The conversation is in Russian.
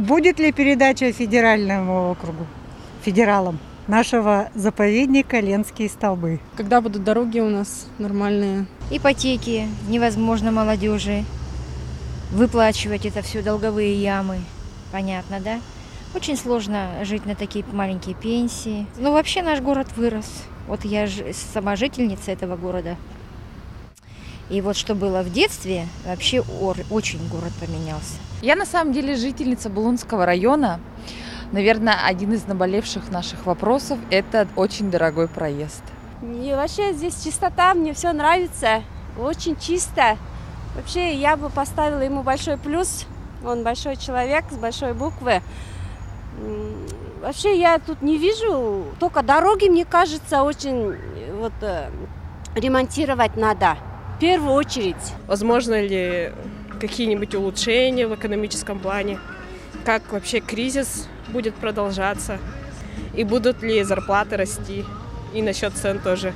Будет ли передача федеральному округу, федералам, нашего заповедника Ленские столбы? Когда будут дороги у нас нормальные? Ипотеки невозможно молодежи. Выплачивать это все, долговые ямы. Понятно, да? Очень сложно жить на такие маленькие пенсии. Но вообще наш город вырос. Вот я сама жительница этого города. И вот что было в детстве, вообще очень город поменялся. Я на самом деле жительница Булунского района. Наверное, один из наболевших наших вопросов – это очень дорогой проезд. И вообще здесь чистота, мне все нравится, очень чисто. Вообще я бы поставила ему большой плюс, он большой человек с большой буквы. Вообще я тут не вижу, только дороги, мне кажется, очень ремонтировать надо. В первую очередь. Возможно ли какие-нибудь улучшения в экономическом плане? Как вообще кризис будет продолжаться? И будут ли зарплаты расти? И насчет цен тоже.